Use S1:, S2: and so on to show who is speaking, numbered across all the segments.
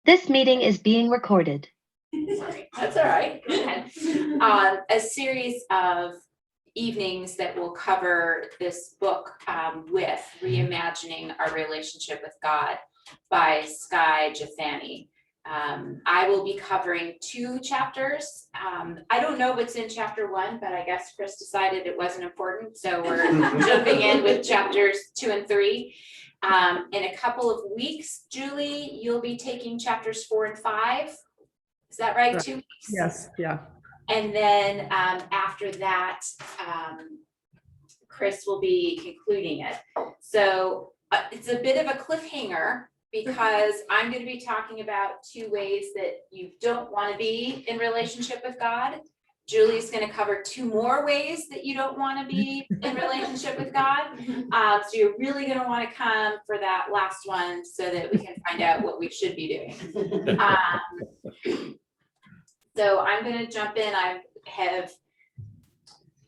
S1: This meeting is being recorded.
S2: Sorry, that's all right. Go ahead. A series of evenings that will cover this book with Reimagining Our Relationship with God by Jethani. I will be covering 2 chapters. I don't know what's in chapter 1, but I guess Chris decided it wasn't important, so we're jumping in with chapters 2 and 3. In a couple of weeks, Julie, you'll be taking chapters 4 and 5. Is that right? 2 weeks?
S3: Yes, yeah.
S2: And then after that, Chris will be concluding it. So it's a bit of a cliffhanger because I'm going to be talking about 2 ways that you don't want to be in relationship with God. Julie's going to cover 2 more ways that you don't want to be in relationship with God. So you're really going to want to come for that last one so that we can find out what we should be doing. So I'm going to jump in.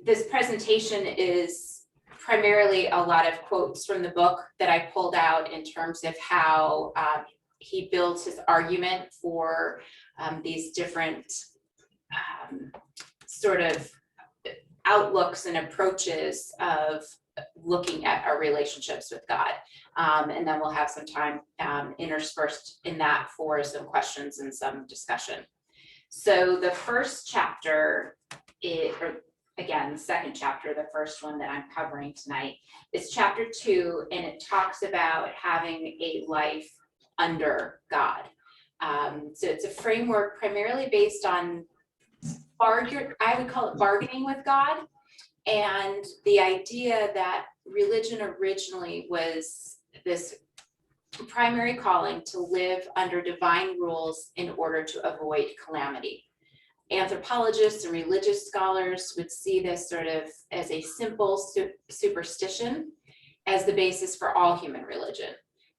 S2: This presentation is primarily a lot of quotes from the book that I pulled out in terms of how he builds his argument for these different sort of outlooks and approaches of looking at our relationships with God. And then we'll have some time interspersed in that for some questions and some discussion. So the first chapter, the second chapter, the first one that I'm covering tonight, is chapter 2, and it talks about having a life under God. So it's a framework primarily based on I would call it bargaining with God, and the idea that religion originally was this primary calling to live under divine rules in order to avoid calamity. Anthropologists and religious scholars would see this sort of as a simple superstition as the basis for all human religion,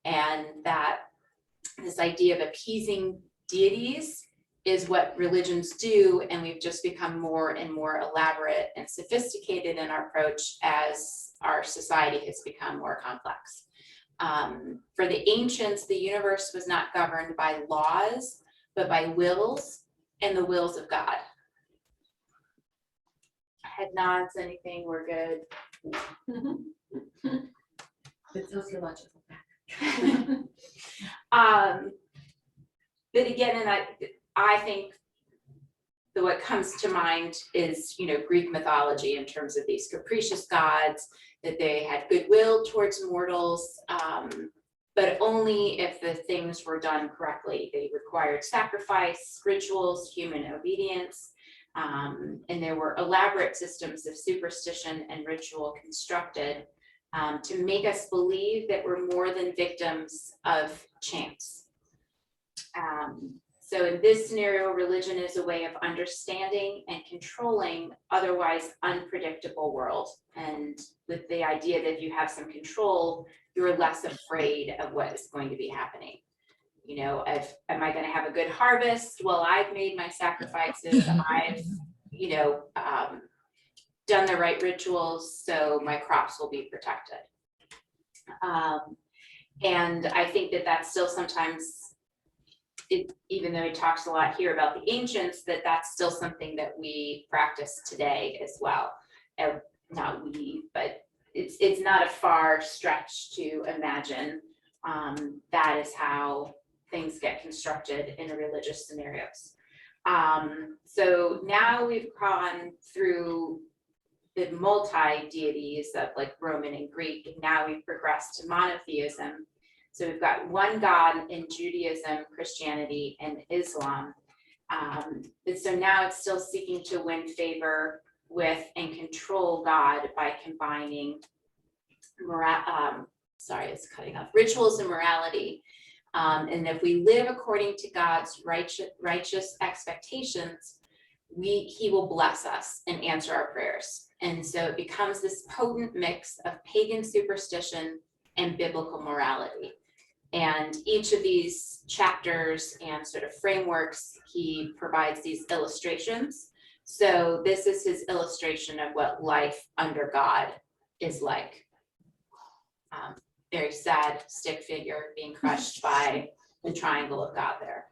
S2: and that this idea of appeasing deities is what religions do, and we've just become more and more elaborate and sophisticated in our approach as our society has become more complex. For the ancients, the universe was not governed by laws, but by wills and the wills of God. Head nods, anything, we're good.
S4: It's sociological.
S2: But again, and I think what comes to mind is, Greek mythology in terms of these capricious gods, that they had goodwill towards mortals, but only if the things were done correctly. They required sacrifice, rituals, human obedience, and there were elaborate systems of superstition and ritual constructed to make us believe that we're more than victims of chance. So in this scenario, religion is a way of understanding and controlling otherwise unpredictable world. And with the idea that if you have some control, you're less afraid of what is going to be happening. Am I going to have a good harvest? Well, I've made my sacrifices. I've, done the right rituals, so my crops will be protected. And I think that that's still sometimes, even though he talks a lot here about the ancients, that's still something that we practice today as well. Not we, but it's not a far stretch to imagine that is how things get constructed in religious scenarios. So now we've gone through the multi-deities of like Roman and Greek, and now we've progressed to monotheism. So we've got one God in Judaism, Christianity, and Islam. And so now it's still seeking to win favor with and control God by combining rituals and morality. And if we live according to God's righteous expectations, he will bless us and answer our prayers. And so it becomes this potent mix of pagan superstition and biblical morality. And each of these chapters and sort of frameworks, he provides these illustrations. So this is his illustration of what life under God is like. Very sad stick figure being crushed by the triangle of God there.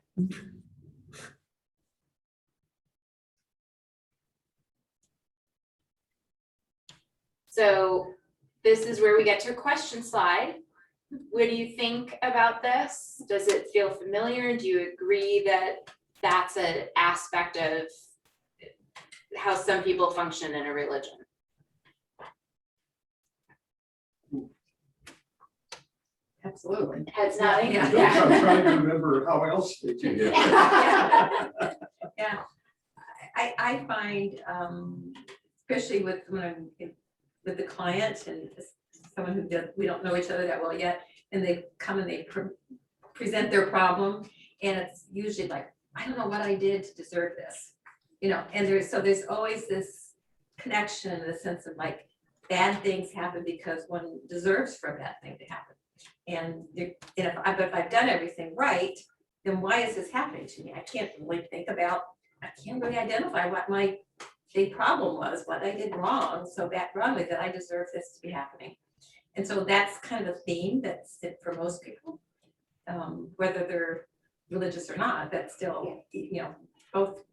S2: So this is where we get to a question slide. What do you think about this? Does it feel familiar? Do you agree that that's an aspect of how some people function in a religion?
S4: Absolutely.
S2: Heads nodding?
S4: Yeah.
S3: I'm trying to remember how else they do it.
S4: Yeah, I find, especially with when I'm with the client and someone who we don't know each other that well yet, and they come and they present their problem, and it's usually like, I don't know what I did to deserve this, you know, and there's always this connection in the sense of like, bad things happen because one deserves for a bad thing to happen. And if I've done everything right, then why is this happening to me? I can't really identify what my big problem was, what I did wrong, so wrongly that I deserve this to be happening. And so that's kind of the theme that's it for most people, whether they're religious or not, that's still, you know, both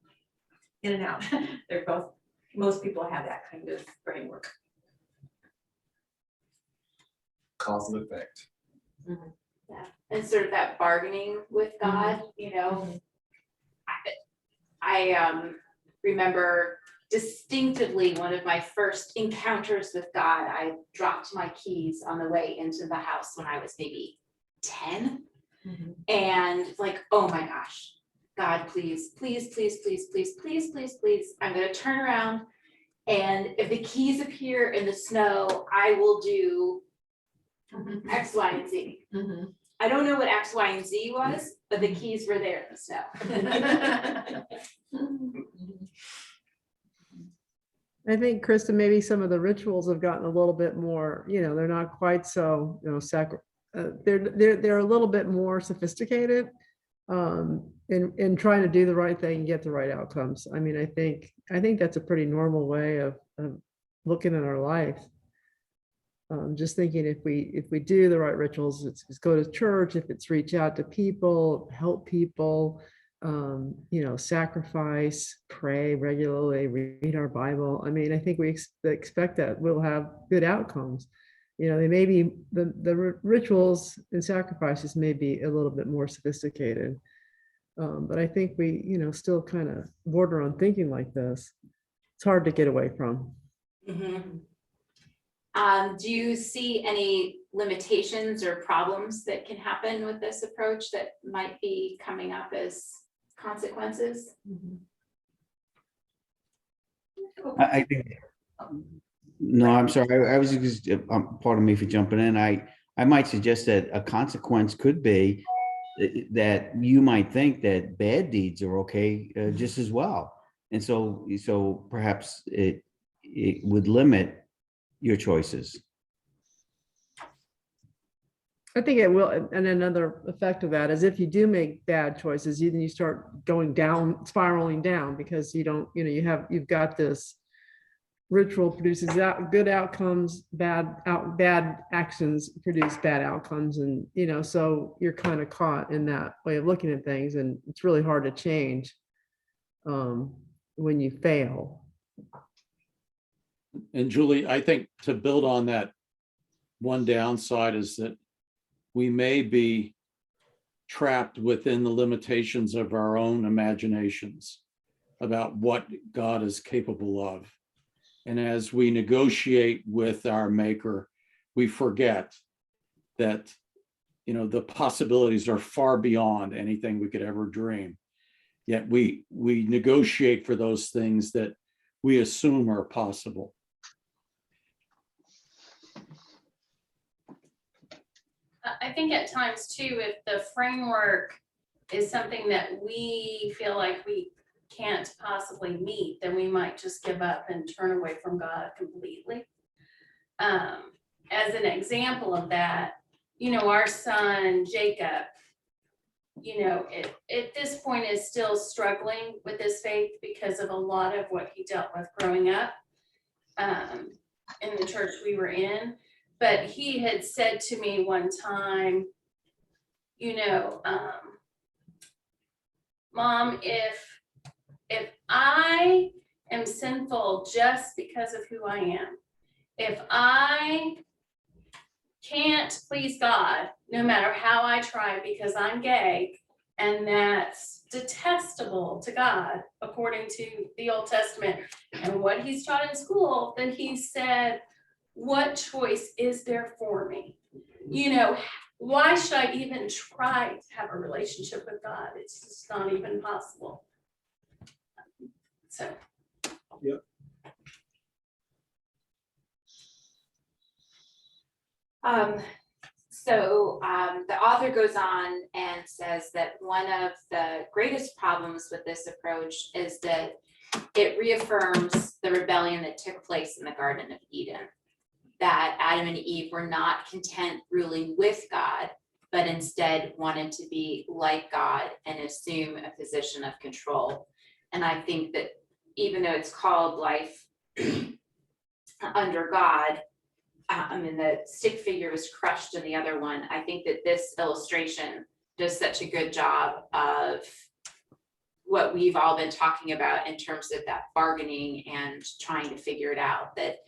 S4: in and out. They're both, most people have that kind of framework.
S3: Cause and effect.
S2: Yeah, and sort of that bargaining with God, you know. I remember distinctively one of my first encounters with God. I dropped my keys on the way into the house when I was maybe 10. And like, oh my gosh, God, please, please, please, please, please, please, please, please, I'm gonna turn around, and if the keys appear in the snow, I will do X, Y, and Z. I don't know what X, Y, and Z was, but the keys were there in the snow.
S5: I think, Kristen, maybe some of the rituals have gotten a little bit more, you know, they're not quite so, you know, they're a little bit more sophisticated in trying to do the right thing and get the right outcomes. I mean, I think that's a pretty normal way of looking at our life. Just thinking if we do the right rituals, it's go to church, if it's reach out to people, help people, you know, sacrifice, pray regularly, read our Bible. I mean, I think we expect that we'll have good outcomes. You know, they may be the rituals and sacrifices may be a little bit more sophisticated, but I think we, you know, still kind of border on thinking like this. It's hard to get away from.
S2: Do you see any limitations or problems that can happen with this approach that might be coming up as consequences?
S6: I think, no, I'm sorry. I was just, pardon me for jumping in. I might suggest that a consequence could be that you might think that bad deeds are okay just as well. And so perhaps it would limit your choices.
S5: I think it will, and another effect of that is if you do make bad choices, then you start going down, spiraling down, because you don't, you know, you've got this ritual produces good outcomes, bad actions produce bad outcomes, and you know, so you're kind of caught in that way of looking at things, and it's really hard to change when you fail.
S7: And Julie, I think to build on that, one downside is that we may be trapped within the limitations of our own imaginations about what God is capable of. And as we negotiate with our Maker, we forget that, you know, the possibilities are far beyond anything we could ever dream. Yet we negotiate for those things that we assume are possible.
S8: I think at times too, if the framework is something that we feel like we can't possibly meet, then we might just give up and turn away from God completely. As an example of that, you know, our son Jacob, you know, at this point is still struggling with his faith because of a lot of what he dealt with growing up in the church we were in. But he had said to me one time, you know, Mom, if I am sinful just because of who I am, if I can't please God, no matter how I try because I'm gay, and that's detestable to God, according to the Old Testament and what he's taught in school, then he said, what choice is there for me? You know, why should I even try to have a relationship with God? It's just not even possible. So.
S2: The author goes on and says that one of the greatest problems with this approach is that it reaffirms the rebellion that took place in the Garden of Eden, that Adam and Eve were not content ruling with God, but instead wanted to be like God and assume a position of control. And I think that even though it's called life under God, and the stick figure was crushed in the other one, I think that this illustration does such a good job of what we've all been talking about in terms of that bargaining and trying to figure it out, that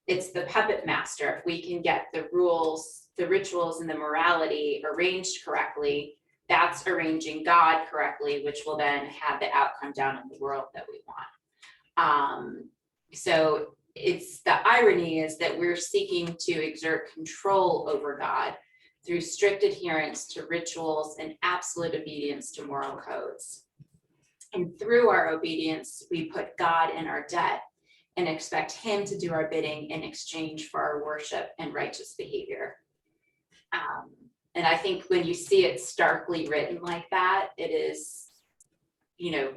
S2: it's the puppet master. If we can get the rules, the rituals, and the morality arranged correctly, that's arranging God correctly, which will then have the outcome down in the world that we want. So it's the irony is that we're seeking to exert control over God through strict adherence to rituals and absolute obedience to moral codes. And through our obedience, we put God in our debt and expect him to do our bidding in exchange for our worship and righteous behavior. And I think when you see it starkly written like that, it is, you know,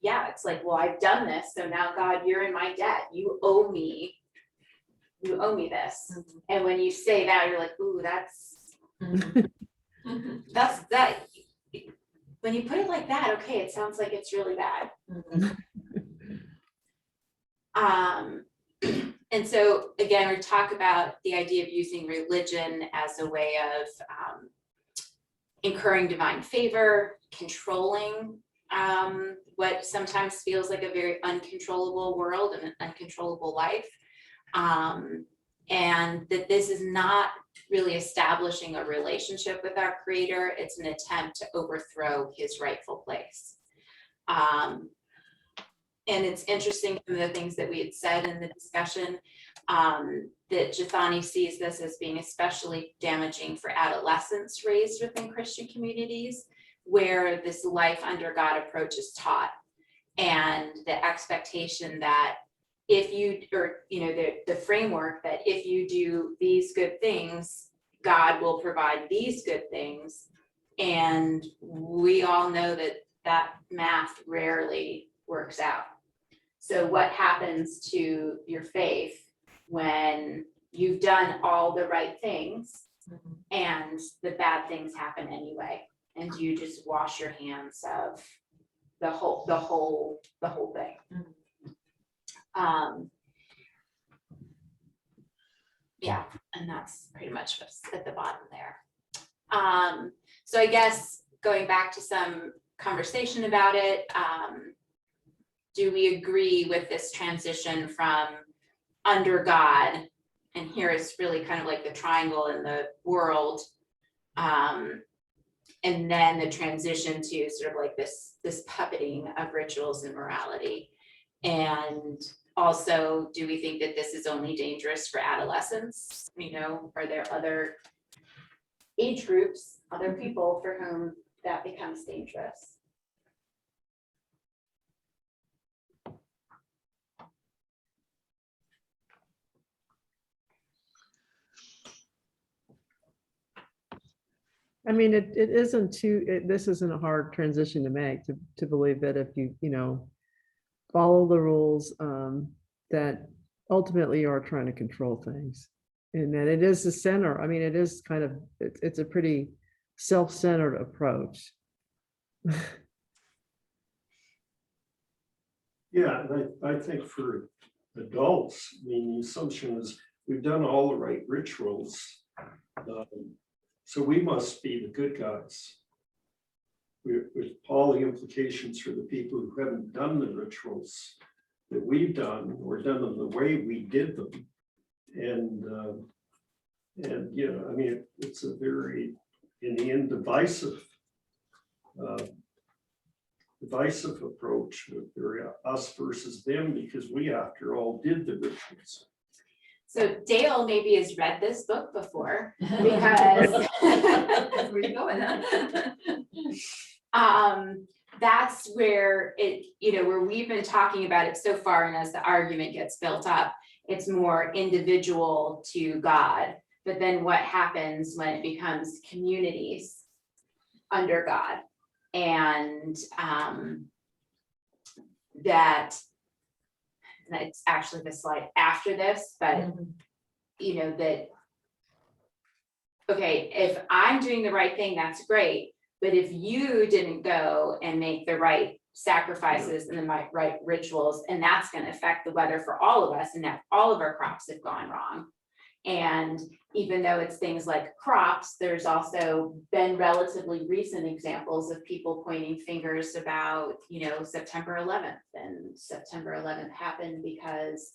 S2: yeah, it's like, well, I've done this, so now God, you're in my debt. You owe me this. Mm-hmm. And when you say that, you're like, ooh, that's that. When you put it like that, okay, it sounds like it's really bad. And so again, we talk about the idea of using religion as a way of incurring divine favor, controlling what sometimes feels like a very uncontrollable world and an uncontrollable life. And that this is not really establishing a relationship with our Creator. It's an attempt to overthrow his rightful place. And it's interesting, some of the things that we had said in the discussion, that Jethani sees this as being especially damaging for adolescents raised within Christian communities, where this life under God approach is taught, and the expectation that if you, or you know, the framework that if you do these good things, God will provide these good things. And we all know that that math rarely works out. So what happens to your faith when you've done all the right things and the bad things happen anyway, and you just wash your hands of the whole thing? Yeah, and that's pretty much what's at the bottom there. So I guess going back to some conversation about it, do we agree with this transition from under God, and here is really kind of like the triangle in the world, and then the transition to sort of like this puppeting of rituals and morality? And also, do we think that this is only dangerous for adolescents? You know, are there other age groups, other people for whom that becomes dangerous?
S5: I mean, it isn't too, this isn't a hard transition to make, to believe that if you know, follow the rules, that ultimately you are trying to control things, and that it is the center. I mean, it is kind of, it's a pretty self-centered approach.
S3: Yeah, and I think for adults, I mean, the assumption is we've done all the right rituals. So we must be the good guys. With all the implications for the people who haven't done the rituals that we've done or done them the way we did them. And you know, I mean, it's a very, in the end, divisive approach, very us versus them, because we, after all, did the rituals.
S2: So Dale maybe has read this book before because
S4: That's where you're going, huh?
S2: that's where it, you know, where we've been talking about it so far, and as the argument gets built up, it's more individual to God. But then what happens when it becomes communities under God? And it's actually the slide after this, but you know, that, okay, if I'm doing the right thing, that's great. But if you didn't go and make the right sacrifices and the right rituals, and that's going to affect the weather for all of us, and that all of our crops have gone wrong. And even though it's things like crops, there's also been relatively recent examples of people pointing fingers about, you know, September 11th. And September 11th happened because,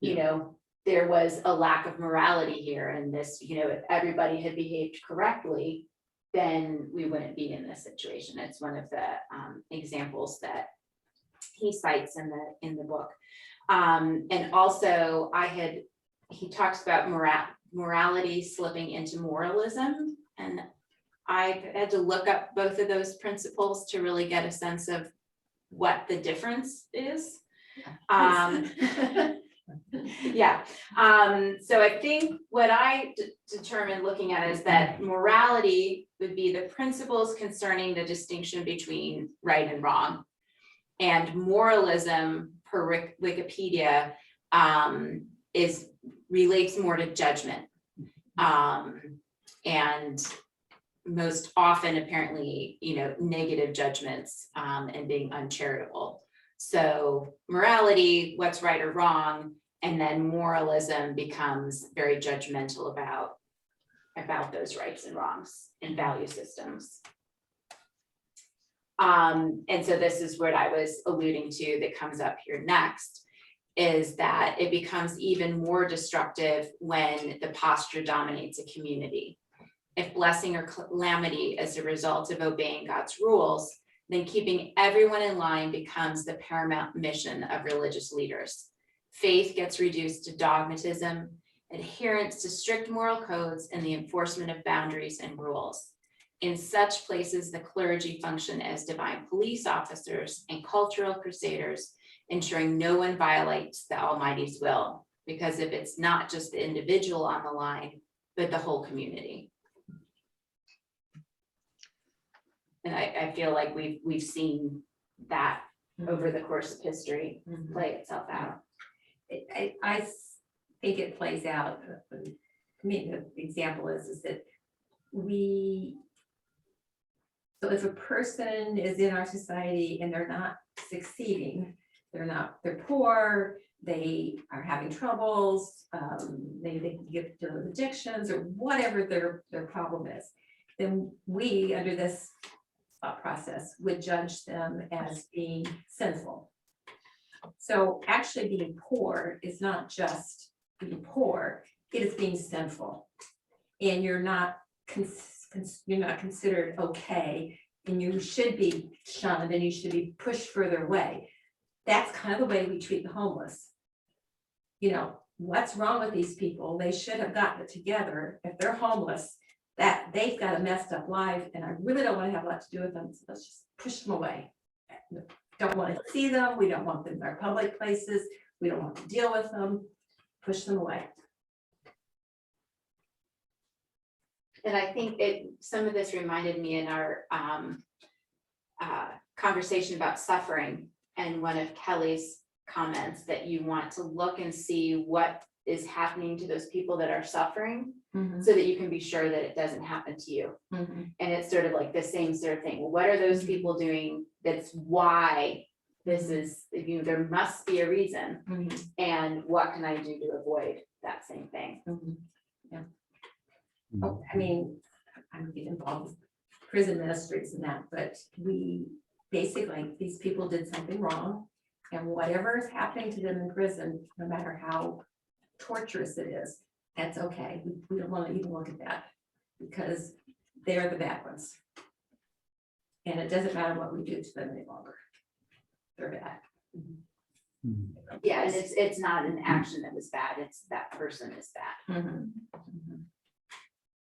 S2: you know, there was a lack of morality here. And this, you know, if everybody had behaved correctly, then we wouldn't be in this situation. It's one of the examples that he cites in the book. And also he talks about morality slipping into moralism. And I had to look up both of those principles to really get a sense of what the difference is. Yeah. So I think what I determined looking at is that morality would be the principles concerning the distinction between right and wrong. And moralism, per Wikipedia, relates more to judgment. And most often, apparently, you know, negative judgments and being uncharitable. So morality, what's right or wrong, and then moralism becomes very judgmental about those rights and wrongs and value systems. And so this is what I was alluding to that comes up here next, is that it becomes even more destructive when the posture dominates a community. If blessing or calamity is a result of obeying God's rules, then keeping everyone in line becomes the paramount mission of religious leaders. Faith gets reduced to dogmatism, adherence to strict moral codes, and the enforcement of boundaries and rules. In such places, the clergy function as divine police officers and cultural crusaders, ensuring no one violates the Almighty's will, because if it's not just the individual on the line, but the whole community. And I feel like we've seen that over the course of history play itself out.
S4: I think it plays out. I mean, the example is that so if a person is in our society and they're not succeeding, they're poor, they are having troubles, they can get to addictions or whatever their problem is, then we, under this thought process, would judge them as being sinful. So actually being poor is not just being poor, it is being sinful. And you're not considered okay, and you should be shunned and you should be pushed further away. That's kind of the way we treat the homeless. You know, what's wrong with these people? They should have gotten it together. If they're homeless, that they've got a messed up life, and I really don't want to have a lot to do with them, so let's just push them away. Don't want to see them, we don't want them in our public places, we don't want to deal with them, push them away.
S2: And I think some of this reminded me in our conversation about suffering, and one of Kelly's comments that you want to look and see what is happening to those people that are suffering, so that you can be sure that it doesn't happen to you. And it's sort of like the same sort of thing. Well, what are those people doing? That's why this is, you know, there must be a reason. And what can I do to avoid that same thing?
S4: Yeah. Oh, I mean, I'm getting involved with prison ministries and that, but we basically, these people did something wrong. And whatever is happening to them in prison, no matter how torturous it is, that's okay. We don't want to even look at that because they're the bad ones. And it doesn't matter what we do to them any longer. They're bad.
S2: Yeah, and it's not an action that was bad, it's that person is bad.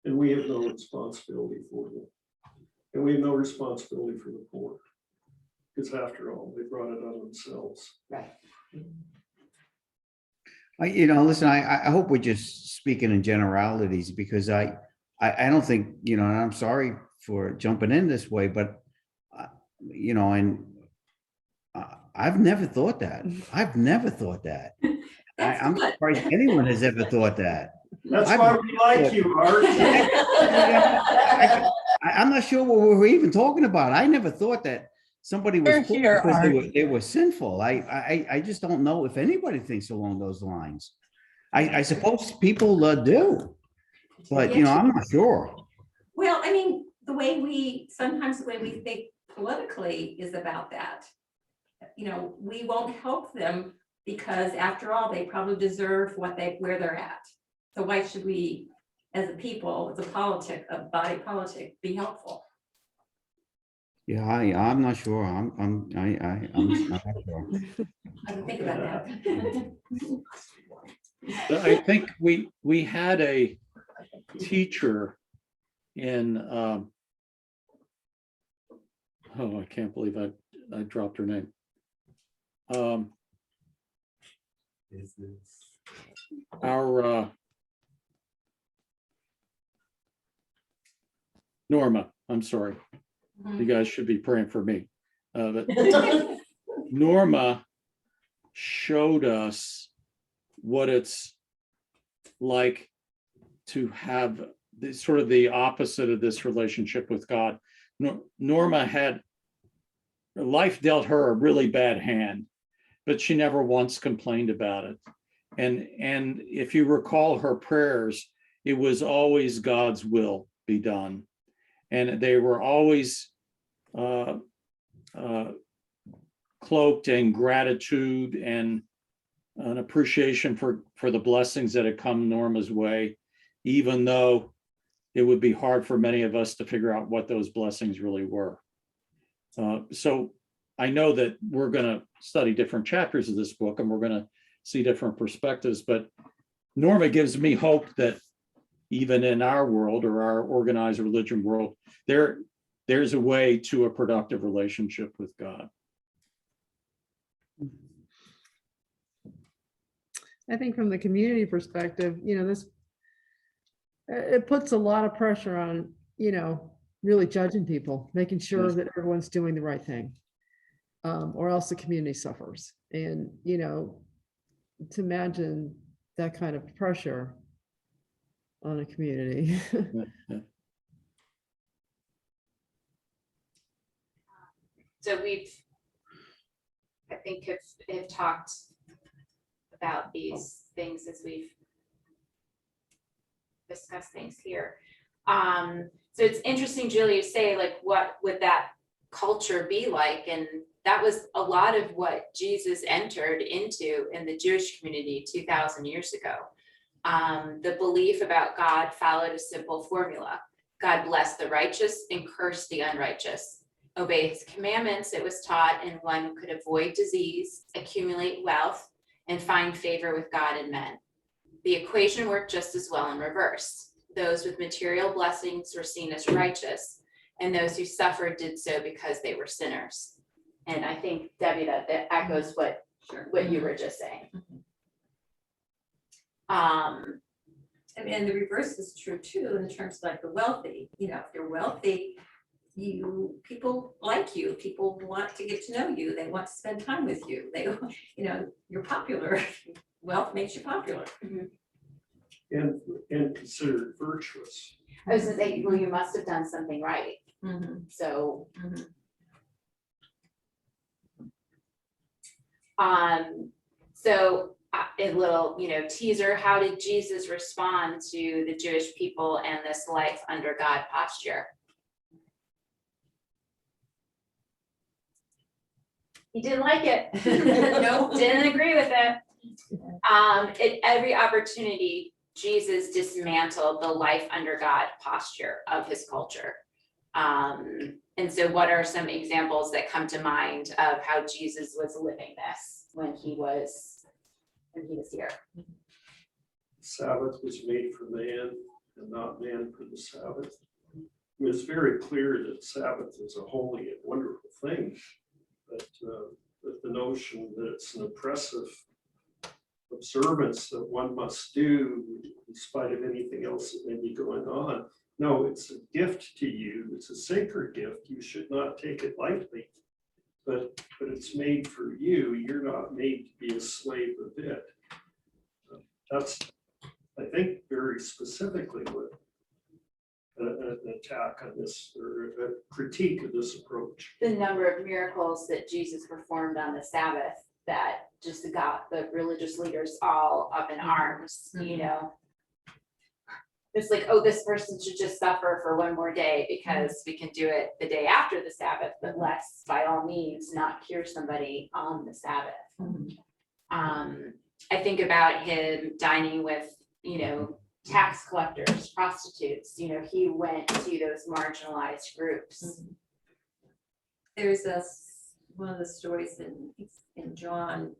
S3: And we have no responsibility for them. And we have no responsibility for the poor. Because after all, they brought it on themselves.
S2: Right.
S6: Listen, I hope we're just speaking in generalities because I don't think, and I'm sorry for jumping in this way, but, I've never thought that. I've never thought that. I'm
S4: good.
S6: surprised anyone has ever thought that.
S3: That's why we like you, Art.
S6: I'm not sure what we're even talking about. I never thought that somebody was
S9: We're
S6: poor
S9: here,
S6: because
S9: Art.
S6: they were sinful. I just don't know if anybody thinks along those lines. I suppose people do, but I'm not sure.
S4: Well, I mean, sometimes the way we think politically is about that. We won't help them because after all, they probably deserve where they're at. So why should we, as a people, as a body politic, be helpful?
S6: Yeah, I'm not sure. I'm not sure.
S4: I didn't think about that.
S7: I think we had a teacher in, I can't believe I dropped her name. Our Norma, I'm sorry. You guys should be praying for me. But Norma showed us what it's like to have sort of the opposite of this relationship with God. Norma had, life dealt her a really bad hand, but she never once complained about it. And if you recall her prayers, it was always God's will be done. And they were always cloaked in gratitude and an appreciation for the blessings that had come Norma's way, even though it would be hard for many of us to figure out what those blessings really were. So I know that we're going to study different chapters of this book and we're going to see different perspectives, but Norma gives me hope that even in our world or our organized religion world, there's a way to a productive relationship with God.
S5: I think from the community perspective, it puts a lot of pressure on, really judging people, making sure that everyone's doing the right thing, or else the community suffers. And, to imagine that kind of pressure on a community.
S2: So I think have talked about these things as we've discussed things here. So it's interesting, Julie, you say, like, what would that culture be like? And that was a lot of what Jesus entered into in the Jewish community 2,000 years ago. The belief about God followed a simple formula. God blessed the righteous and cursed the unrighteous. Obey his commandments, it was taught, and one could avoid disease, accumulate wealth, and find favor with God and men. The equation worked just as well in reverse. Those with material blessings were seen as righteous, and those who suffered did so because they were sinners. And I think, Debbie, that echoes what you were just saying.
S4: And the reverse is true too, in terms of like the wealthy. If you're wealthy, people like you, people want to get to know you, they want to spend time with you, you're popular. Wealth makes you popular.
S3: And considered virtuous.
S2: I was gonna say, well, you must have done something right. So. So a little, teaser, how did Jesus respond to the Jewish people and this life under God posture? He didn't like it. Nope, didn't agree with it. At every opportunity, Jesus dismantled the life under God posture of his culture. And so what are some examples that come to mind of how Jesus was living this when he was here?
S3: Sabbath was made for man and not man for the Sabbath. It's very clear that Sabbath is a holy and wonderful thing, but the notion that it's an oppressive observance that one must do in spite of anything else that may be going on. No, it's a gift to you. It's a sacred gift. You should not take it lightly, but it's made for you. You're not made to be a slave of it. That's, I think, very specifically what an attack on this, or a critique of this approach.
S2: The number of miracles that Jesus performed on the Sabbath that just got the religious leaders all up in arms, It's like, oh, this person should just suffer for one more day because we can do it the day after the Sabbath, but let's by all means not cure somebody on the Sabbath. I think about him dining with, tax collectors, prostitutes, he went to those marginalized groups.
S4: There's one of the stories in John,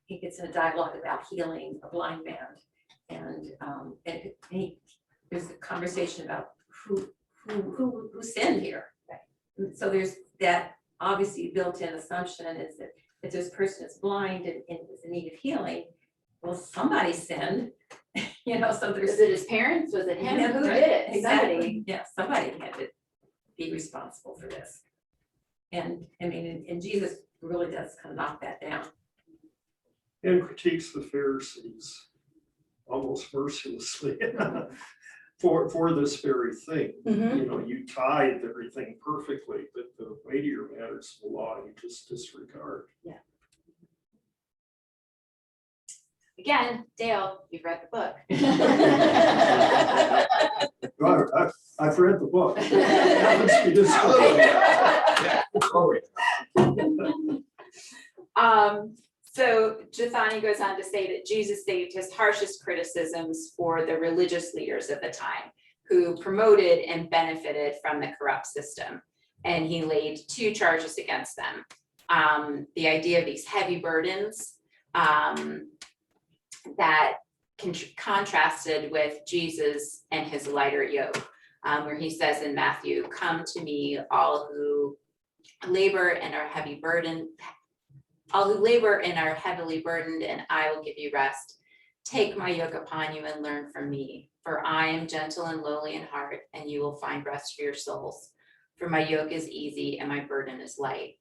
S4: he gets in a dialogue about healing a blind man. And there's a conversation about who sinned here. Right. So there's that obviously built-in assumption is that if this person is blind and is in need of healing, well, somebody sinned, so there's.
S2: Was it his parents? Was it him?
S4: Yeah,
S2: Who
S4: right.
S2: did it?
S4: Exactly.
S2: Somebody.
S4: Yeah, somebody had to be responsible for this. And I mean, and Jesus really does kind of knock that down.
S3: And critiques the Pharisees almost mercilessly for this very thing. You tithe everything perfectly, but the weightier matters of the law you just disregard.
S2: Yeah. Again, Dale, you've read the book.
S3: I've read the book.
S2: So Jethani goes on to say that Jesus saved his harshest criticisms for the religious leaders of the time who promoted and benefited from the corrupt system. And he laid 2 charges against them. The idea of these heavy burdens that contrasted with Jesus and his lighter yoke, where he says in Matthew, "Come to me, all who labor and are heavily burdened, and I will give you rest. Take my yoke upon you and learn from me, for I am gentle and lowly in heart, and you will find rest for your souls. For my yoke is easy and my burden is light."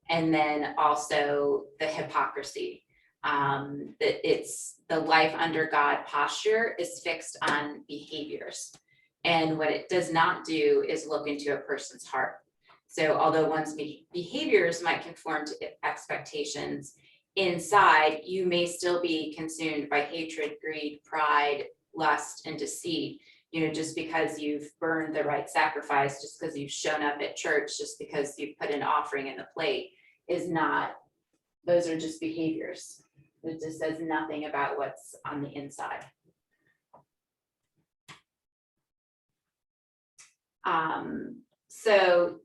S2: And then also the hypocrisy, that it's the life under God posture is fixed on behaviors. And what it does not do is look into a person's heart. So although one's behaviors might conform to expectations, inside you may still be consumed by hatred, greed, pride, lust, and deceit. Just because you've burned the right sacrifice, just because you've shown up at church, just because you've put an offering in the plate is not, those are just behaviors. It just says nothing about what's on the inside. So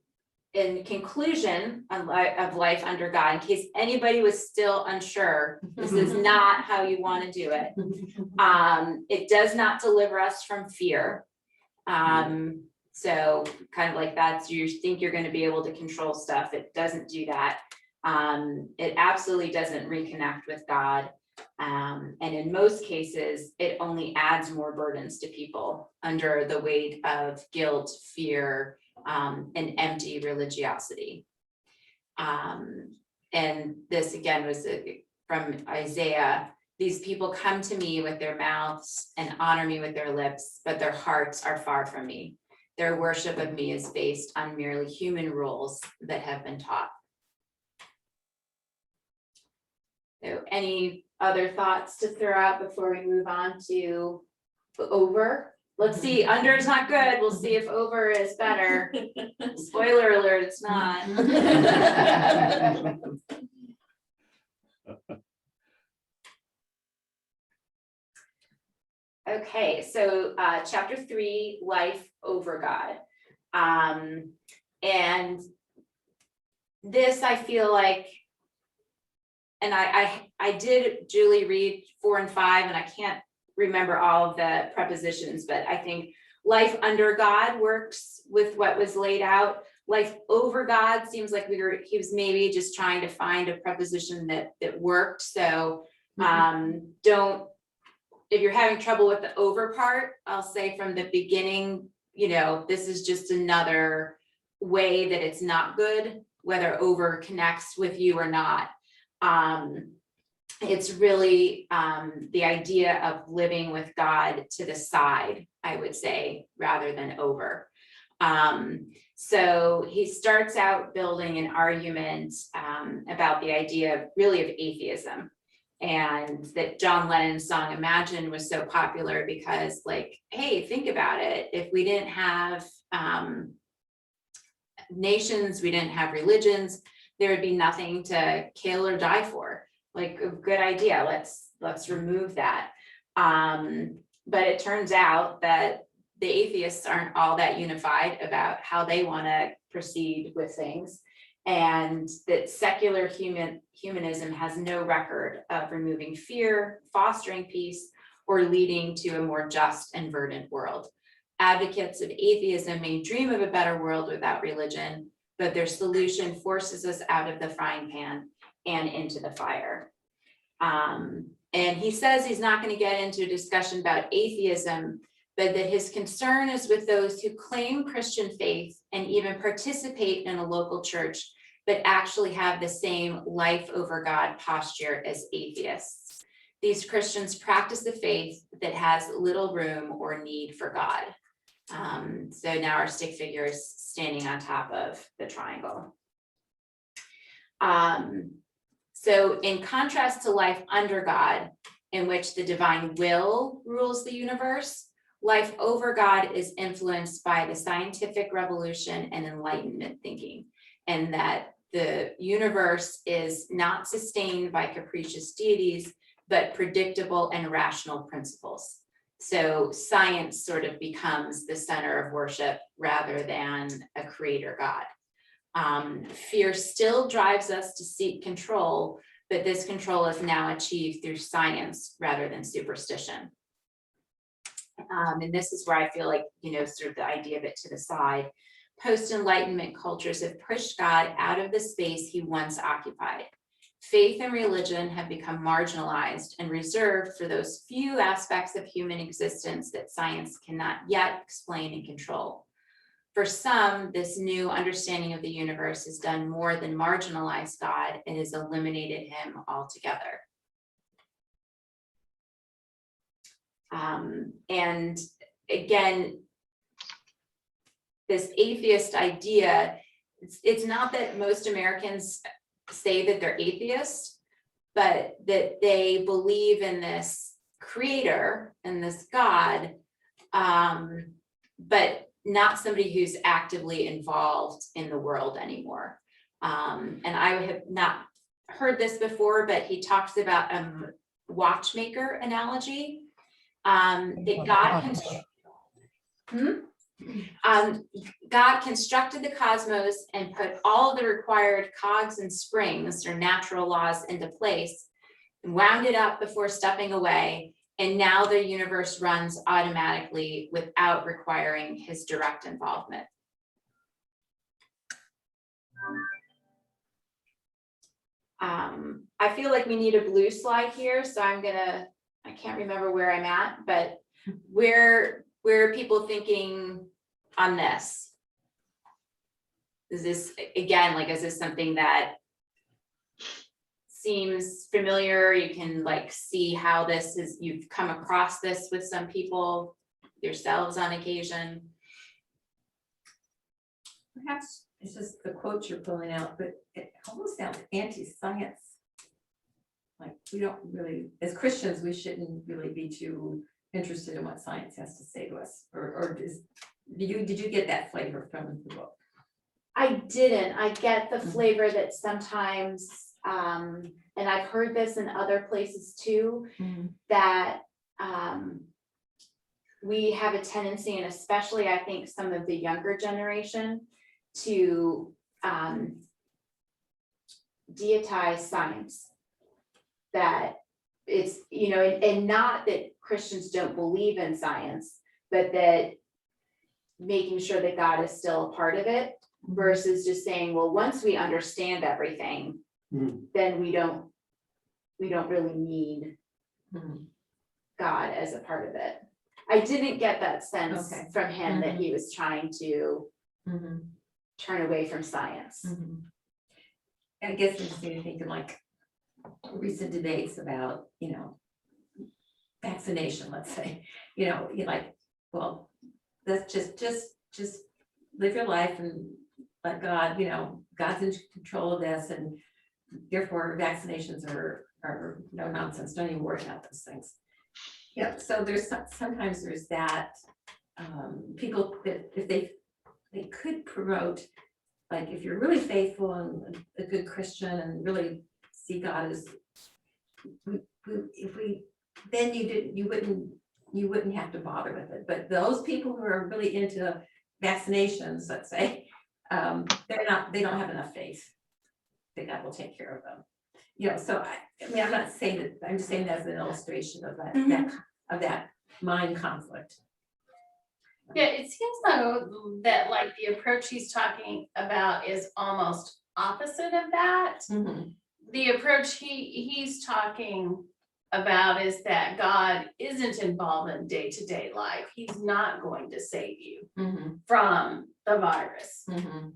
S2: in conclusion of life under God, in case anybody was still unsure, this is not how you want to do it. It does not deliver us from fear. So kind of like that, you think you're going to be able to control stuff. It doesn't do that. It absolutely doesn't reconnect with God. And in most cases, it only adds more burdens to people under the weight of guilt, fear, and empty religiosity. And this again was from Isaiah. "These people come to me with their mouths and honor me with their lips, but their hearts are far from me. Their worship of me is based on merely human rules that have been taught." So any other thoughts to throw out before we move on to over? Let's see, under is not good. We'll see if over is better. Spoiler alert, it's not. Okay, so chapter 3, life over God. And this I feel like, and I did, Julie, read 4 and 5, and I can't remember all of the prepositions, but I think life under God works with what was laid out. Life over God seems like he was maybe just trying to find a preposition that worked. So if you're having trouble with the over part, I'll say from the beginning, this is just another way that it's not good, whether over connects with you or not. It's really the idea of living with God to the side, I would say, rather than over. So he starts out building an argument about the idea of atheism, and that John Lennon's song Imagine was so popular because, like, hey, think about it. If we didn't have nations, we didn't have religions, there would be nothing to kill or die for. Like, a good idea. Let's remove that. But it turns out that the atheists aren't all that unified about how they want to proceed with things, and that secular humanism has no record of removing fear, fostering peace, or leading to a more just and verdant world. Advocates of atheism may dream of a better world without religion, but their solution forces us out of the frying pan and into the fire. And he says he's not going to get into a discussion about atheism, but that his concern is with those who claim Christian faith and even participate in a local church, but actually have the same life over God posture as atheists. These Christians practice a faith that has little room or need for God. So now our stick figure is standing on top of the triangle. So in contrast to life under God, in which the divine will rules the universe, life over God is influenced by the scientific revolution and Enlightenment thinking, and that the universe is not sustained by capricious deities, but predictable and rational principles. So science sort of becomes the center of worship rather than a creator God. Fear still drives us to seek control, but this control is now achieved through science rather than superstition. And this is where I feel like, sort of the idea of it to the side. Post-Enlightenment cultures have pushed God out of the space he once occupied. Faith and religion have become marginalized and reserved for those few aspects of human existence that science cannot yet explain and control. For some, this new understanding of the universe has done more than marginalize God, it has eliminated him altogether. And again, this atheist idea, it's not that most Americans say that they're atheists, but that they believe in this creator and this God, but not somebody who's actively involved in the world anymore. And I have not heard this before, but he talks about a watchmaker analogy, that God constructed the cosmos and put all of the required cogs and springs or natural laws into place and wound it up before stepping away. And now the universe runs automatically without requiring his direct involvement. I feel like we need a blue slide here, so I can't remember where I'm at, but where are people thinking on this? Is this, again, is this something that seems familiar? You can see how this is, you've come across this with some people yourselves on occasion.
S4: Perhaps it's just the quotes you're pulling out, but it almost sounds anti-science. Like, we don't really, as Christians, we shouldn't really be too interested in what science has to say to us, or did you get that flavor from the book?
S2: I didn't. I get the flavor that sometimes, and I've heard this in other places too, that we have a tendency, and especially I think some of the younger generation, to deitize science. That it's, you know, and not that Christians don't believe in science, but that making sure that God is still a part of it, versus just saying, well, once we understand everything, then we don't really need God as a part of it. I didn't get that sense from him that he was trying to turn away from science.
S4: I guess I'm just thinking like recent debates about, you know, vaccination, let's say, you know, you're like, well, let's just live your life and let God, you know, God's in control of this, and therefore vaccinations are no nonsense. Don't even worry about those things. Yeah, so there's sometimes there's that people that if they could promote, like if you're really faithful and a good Christian and really see God as, then you wouldn't have to bother with it. But those people who are really into vaccinations, let's say, they don't have enough faith that God will take care of them. You know, so I mean, I'm not saying that, I'm just saying that as an illustration of that mind conflict.
S8: Yeah, it seems though that like the approach he's talking about is almost opposite of that. The approach he's talking about is that God isn't involved in day-to-day life. He's not going to save you from the virus,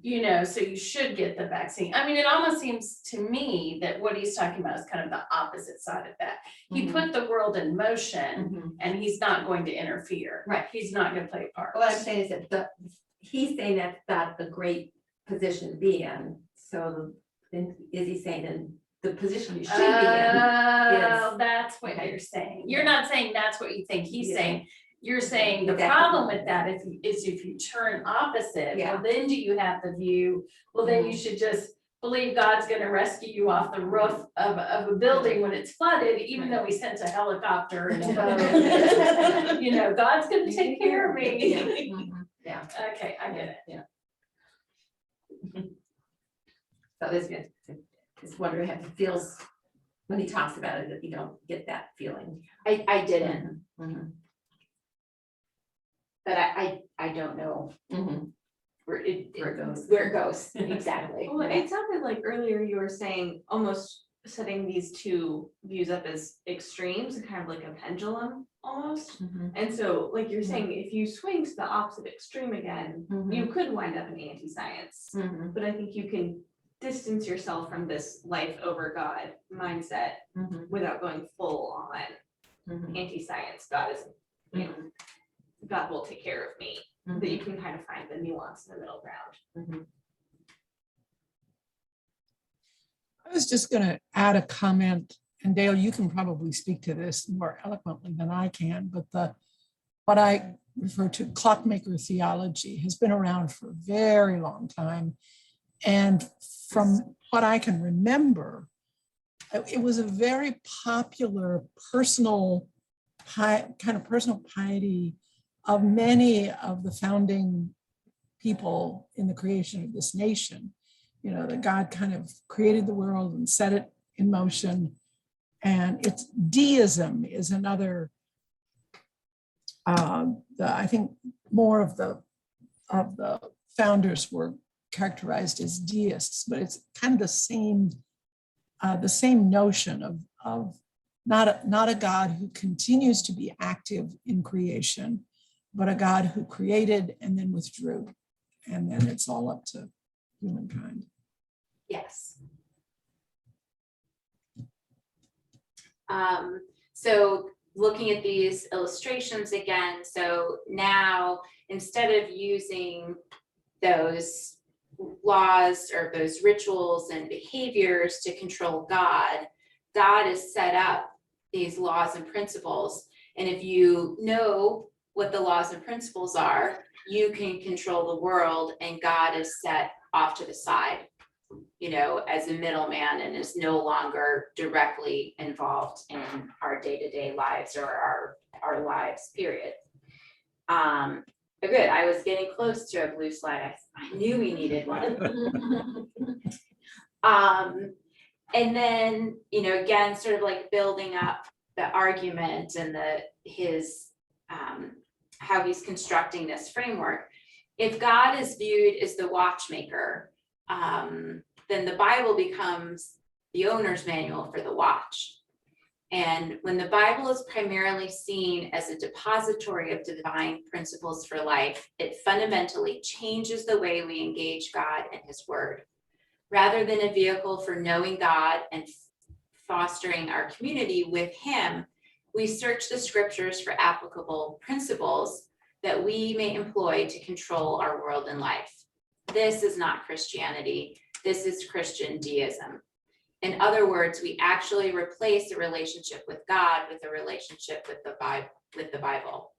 S8: you know, so you should get the vaccine. I mean, it almost seems to me that what he's talking about is kind of the opposite side of that. He put the world in motion and he's not going to interfere.
S4: Right.
S8: He's not going to play a part.
S4: What I'm saying is that he's saying that's not a great position to be in. So then is he saying then the position you should be in?
S8: Oh, that's what you're saying. You're not saying that's what you think he's saying. You're saying the problem with that is if you turn opposite, well, then do you have the view, well, then you should just believe God's gonna rescue you off the roof of a building when it's flooded, even though he sent a helicopter and a boat. You know, God's gonna take care of me.
S4: Yeah.
S8: Okay, I get it.
S4: Yeah. So this is wondering how it feels when he talks about it, that you don't get that feeling.
S2: I didn't, but I don't know where it goes. Exactly.
S9: Well, it sounded like earlier you were saying almost setting these two views up as extremes and kind of like a pendulum almost. And so like you're saying, if you swing to the opposite extreme again, you could wind up in anti-science. But I think you can distance yourself from this life over God mindset without going full on anti-science. God is, you know, God will take care of me. That you can kind of find the nuance in the middle ground.
S10: I was just going to add a comment, and Dale, you can probably speak to this more eloquently than I can, but what I refer to clockmaker theology has been around for a very long time. And from what I can remember, it was a very popular personal piety of many of the founding people in the creation of this nation. You know, that God kind of created the world and set it in motion. And it's deism is another, I think more of the founders were characterized as deists, but it's kind of the same notion of not a God who continues to be active in creation, but a God who created and then withdrew. And then it's all up to humankind.
S2: Yes. So looking at these illustrations again, so now instead of using those laws or those rituals and behaviors to control God, God has set up these laws and principles. And if you know what the laws and principles are, you can control the world, and God is set off to the side, you know, as a middleman, and is no longer directly involved in our day-to-day lives or our lives, period. But good, I was getting close to a blue slide. I knew we needed one. And then, you know, again, sort of like building up the argument and how he's constructing this framework. If God is viewed as the watchmaker, then the Bible becomes the owner's manual for the watch. And when the Bible is primarily seen as a depository of divine principles for life, it fundamentally changes the way we engage God and his word. Rather than a vehicle for knowing God and fostering our community with him, we search the scriptures for applicable principles that we may employ to control our world and life. This is not Christianity. This is Christian deism. In other words, we actually replace a relationship with God with a relationship with the Bible.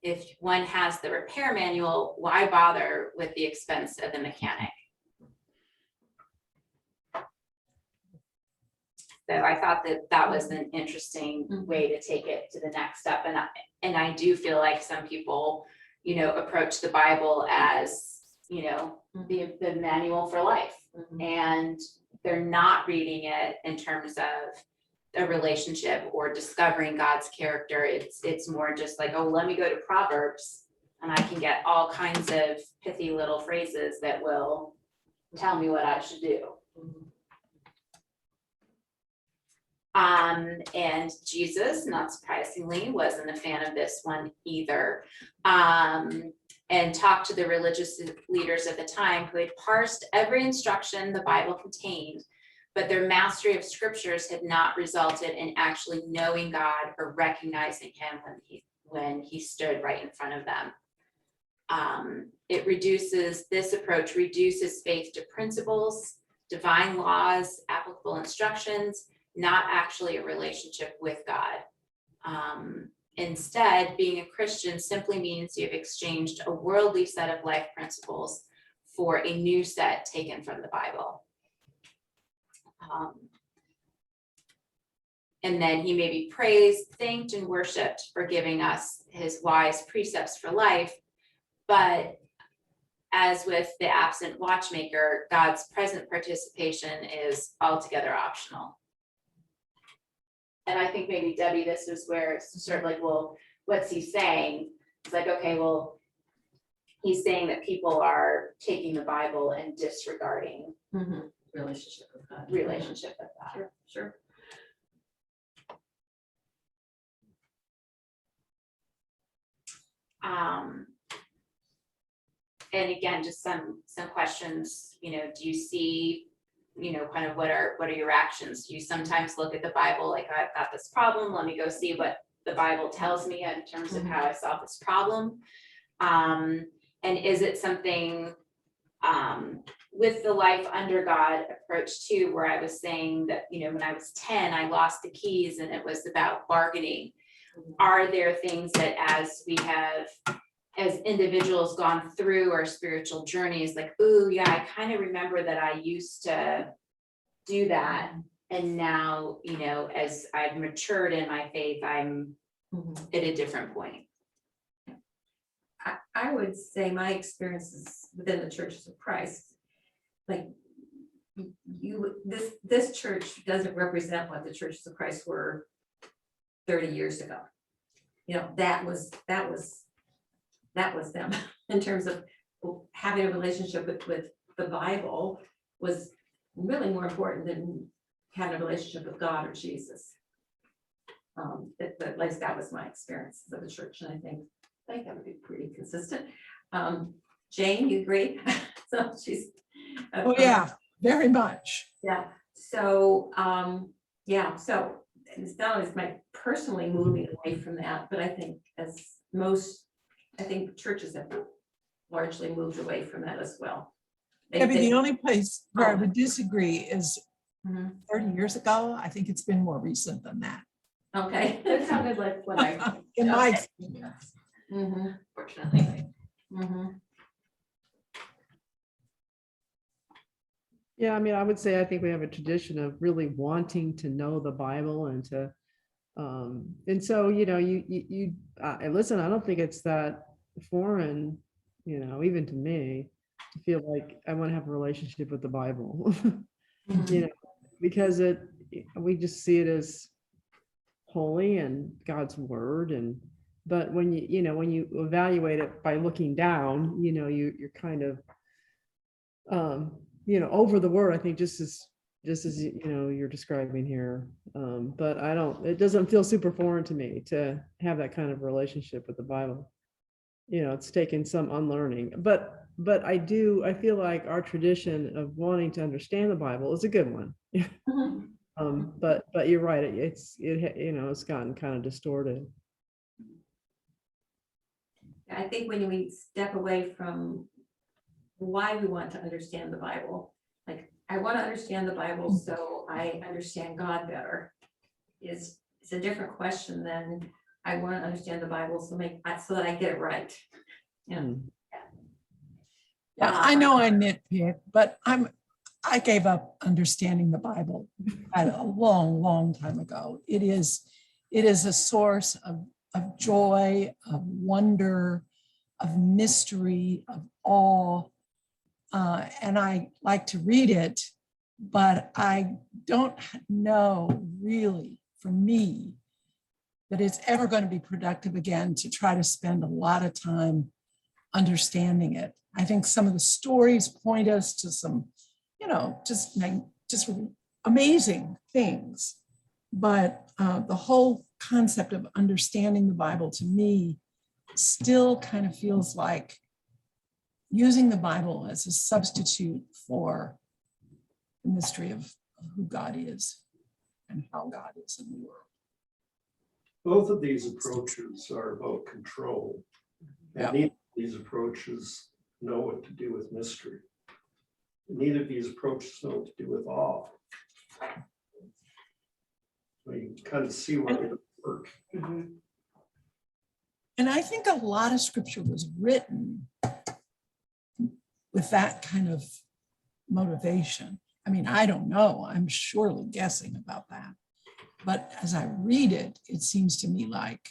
S2: If one has the repair manual, why bother with the expense of the mechanic? So I thought that was an interesting way to take it to the next step. And I do feel like some people, you know, approach the Bible as, you know, the manual for life. And they're not reading it in terms of a relationship or discovering God's character. It's more just like, oh, let me go to Proverbs and I can get all kinds of pithy little phrases that will tell me what I should do. And Jesus, not surprisingly, wasn't a fan of this one either. And talked to the religious leaders of the time who had parsed every instruction the Bible contained, but their mastery of scriptures had not resulted in actually knowing God or recognizing him when he stood right in front of them. This approach reduces faith to principles, divine laws, applicable instructions, not actually a relationship with God. Instead, being a Christian simply means you've exchanged a worldly set of life principles for a new set taken from the Bible. And then he may be praised, thanked, and worshiped for giving us his wise precepts for life. But as with the absent watchmaker, God's present participation is altogether optional. And I think maybe, Debbie, this is where it's sort of like, well, what's he saying? It's like, okay, well, he's saying that people are taking the Bible and disregarding
S4: Relationship with God.
S2: relationship with God.
S4: Sure.
S2: And again, just some questions, you know, do you see, you know, kind of what are your actions? Do you sometimes look at the Bible like, I've got this problem, let me go see what the Bible tells me in terms of how I solve this problem? And is it something with the life under God approach too, where I was saying that, you know, when I was 10, I lost the keys and it was about bargaining. Are there things that as we have, as individuals, gone through our spiritual journeys, like, ooh, yeah, I kind of remember that I used to do that. And now, you know, as I've matured in my faith, I'm at a different point.
S4: I would say my experiences within the churches of Christ, like this church doesn't represent what the churches of Christ were 30 years ago. You know, that was them in terms of having a relationship with the Bible was really more important than having a relationship with God or Jesus. At least that was my experience of the church, and I think that would be pretty consistent. Jane, you agree? So she's.
S10: Oh, yeah, very much.
S4: Yeah. So, so it's not as my personally moving away from that, but I think I think churches have largely moved away from that as well.
S10: Maybe the only place where I would disagree is 30 years ago. I think it's been more recent than that.
S4: Okay.
S9: That sounded like what I.
S10: In my
S9: Okay.
S10: experience.
S9: Fortunately.
S5: Yeah, I mean, I would say I think we have a tradition of really wanting to know the Bible and to, and so, you know, listen, I don't think it's that foreign, you know, even to me, to feel like I want to have a relationship with the Bible, you know, because we just see it as holy and God's word. And, but when when you evaluate it by looking down, you know, you're kind of, over the word, I think just as you know, you're describing here. But it doesn't feel super foreign to me to have that kind of relationship with the Bible. You know, it's taken some unlearning, but I feel like our tradition of wanting to understand the Bible is a good one. But you're right, it's gotten kind of distorted.
S4: I think when we step away from why we want to understand the Bible, like I want to understand the Bible so I understand God better, is a different question than I want to understand the Bible so that I get it right.
S10: Yeah, I know I nitpick, but I gave up understanding the Bible a long, long time ago. It is a source of joy, of wonder, of mystery, of awe. And I like to read it, but I don't know really, for me, that it's ever going to be productive again to try to spend a lot of time understanding it. I think some of the stories point us to some, just amazing things. But the whole concept of understanding the Bible to me still kind of feels like using the Bible as a substitute for the mystery of who God is and how God is in the world.
S3: Both of these approaches are about control.
S10: Yeah.
S3: And neither of these approaches know what to do with mystery. Neither of these approaches know what to do with awe. So you can kind of see where they work.
S10: And I think a lot of scripture was written with that kind of motivation. I mean, I don't know, I'm surely guessing about that. But as I read it, it seems to me like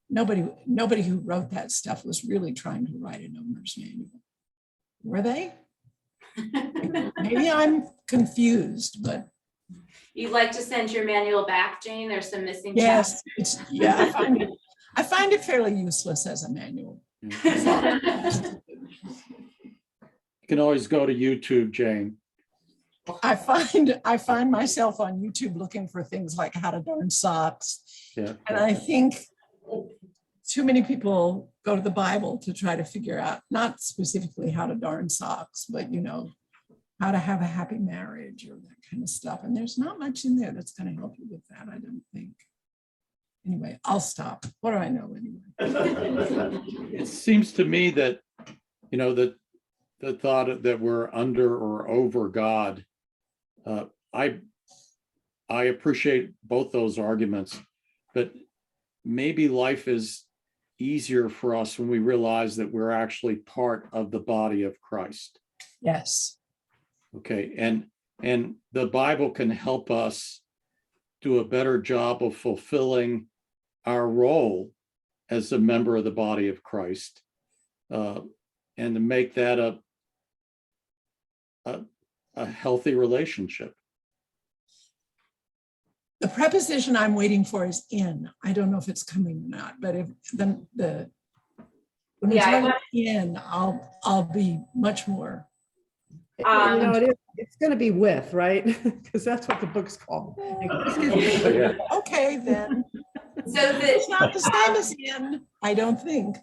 S10: nobody who wrote that stuff was really trying to write an owner's manual. Were they? Maybe I'm confused, but.
S2: You'd like to send your manual back, Jane? There's some missing
S10: Yes, I find it fairly useless as a manual.
S7: You can always go to YouTube, Jane.
S10: I find myself on YouTube looking for things like how to darn socks.
S7: Yeah.
S10: And I think too many people go to the Bible to try to figure out, not specifically how to darn socks, but how to have a happy marriage or that kind of stuff. And there's not much in there that's going to help you with that, I don't think. Anyway, I'll stop. What do I know anyway?
S7: It seems to me that, that the thought that we're under or over God, I appreciate both those arguments, but maybe life is easier for us when we realize that we're actually part of the body of Christ.
S10: Yes.
S7: Okay, and the Bible can help us do a better job of fulfilling our role as a member of the body of Christ, and to make that a healthy relationship.
S10: The preposition I'm waiting for is in. I don't know if it's coming or not, but if when it's in, I'll be much more.
S5: It's going to be with, right? Because that's what the book's called.
S10: Okay, then.
S2: So
S10: It's not the same as in, I don't think.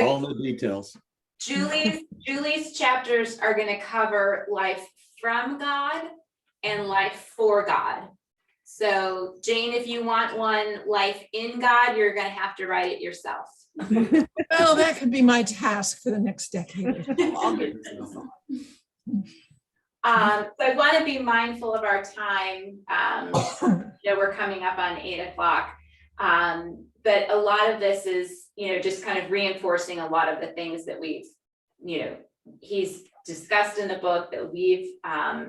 S7: All the details.
S2: Julie's chapters are going to cover life from God and life for God. So Jane, if you want one life in God, you're going to have to write it yourself.
S10: Well, that could be my task for the next decade. I'll get to the thought.
S2: So I want to be mindful of our time. We're coming up on 8 o'clock. But a lot of this is, just kind of reinforcing a lot of the things that we've, he's discussed in the book, that we've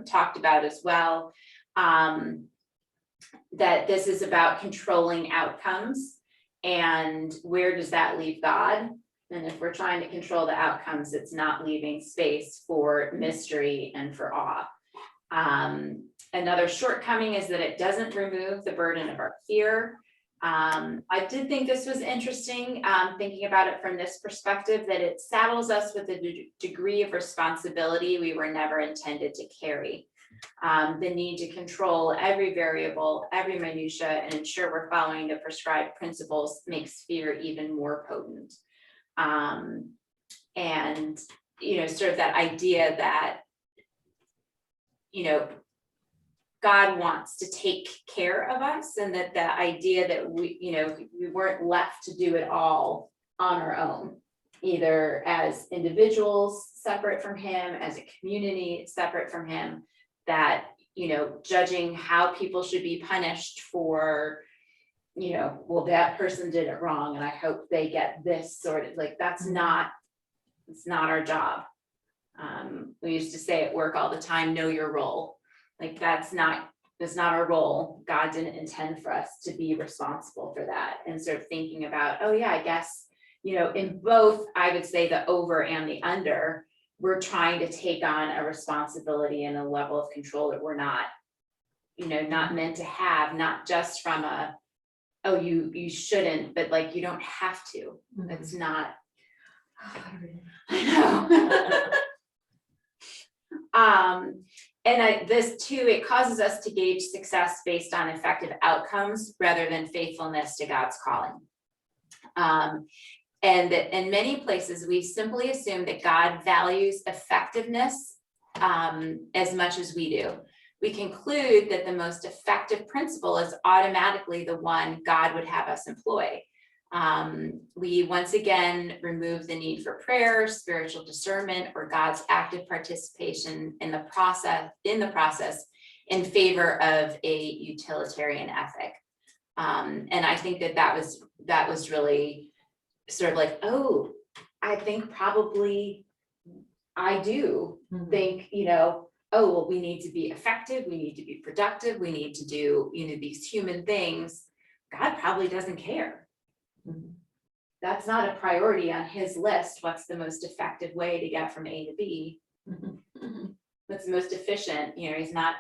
S2: talked about as well. That this is about controlling outcomes, and where does that leave God? And if we're trying to control the outcomes, it's not leaving space for mystery and for awe. Another shortcoming is that it doesn't remove the burden of our fear. I did think this was interesting, thinking about it from this perspective, that it saddles us with a degree of responsibility we were never intended to carry. The need to control every variable, every minutia, and ensure we're following the prescribed principles makes fear even more potent. And, sort of that idea that, God wants to take care of us, and that the idea that we weren't left to do it all on our own, either as individuals separate from him, as a community separate from him, that, judging how people should be punished for, well, that person did it wrong and I hope they get this sort of, like, it's not our job. We used to say at work all the time, know your role. Like, that's not our role. God didn't intend for us to be responsible for that. And sort of thinking about, oh yeah, I guess, in both, I would say the over and the under, we're trying to take on a responsibility and a level of control that we're not meant to have, not just from a, oh, you shouldn't, but like, you don't have to. It's not, I know. And this too, it causes us to gauge success based on effective outcomes rather than faithfulness to God's calling. And that in many places, we simply assume that God values effectiveness as much as we do. We conclude that the most effective principle is automatically the one God would have us employ. We once again remove the need for prayer, spiritual discernment, or God's active participation in the process in favor of a utilitarian ethic. And I think that was really sort of like, oh, I think probably I do think, oh, well, we need to be effective, we need to be productive, we need to do, these human things. God probably doesn't care. That's not a priority on his list. What's the most effective way to get from A to B? What's the most efficient? He's not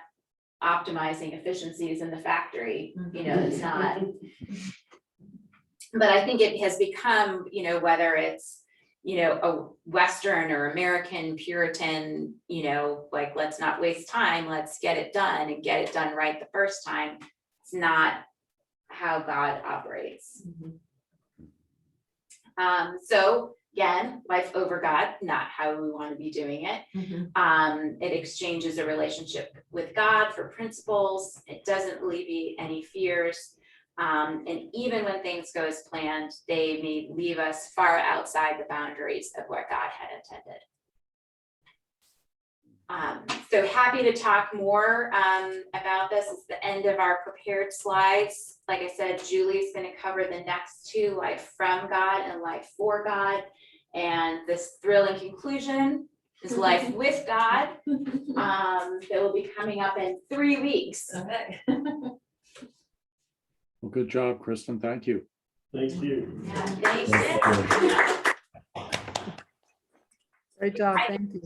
S2: optimizing efficiencies in the factory. It's not. But I think it has become, whether it's, a Western or American Puritan, like, let's not waste time, let's get it done and get it done right the first time. It's not how God operates. So again, life over God, not how we want to be doing it. It exchanges a relationship with God for principles. It doesn't alleviate any fears. And even when things go as planned, they may leave us far outside the boundaries of what God had intended. So happy to talk more about this. It's the end of our prepared slides. Like I said, Julie's going to cover the next two, life from God and life for God. And this thrilling conclusion is life with God. That will be coming up in 3 weeks.
S4: Okay.
S7: Well, good job, Kristen. Thank you.
S3: Thank you.
S2: Yeah, thanks.
S5: Great job, thank you.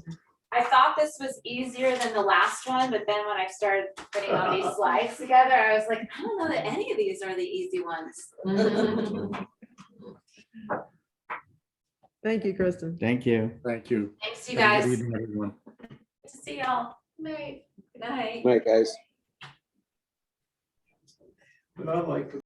S2: I thought this was easier than the last one, but then when I started putting all these slides together, I was like, I don't know that any of these are the easy ones.
S5: Thank you, Kristen.
S6: Thank you.
S7: Thank you.
S2: Thanks, you
S7: Have a
S2: guys.
S7: good evening, everyone.
S2: Good to see y'all.
S4: Good night.
S11: Night, guys.
S3: But I like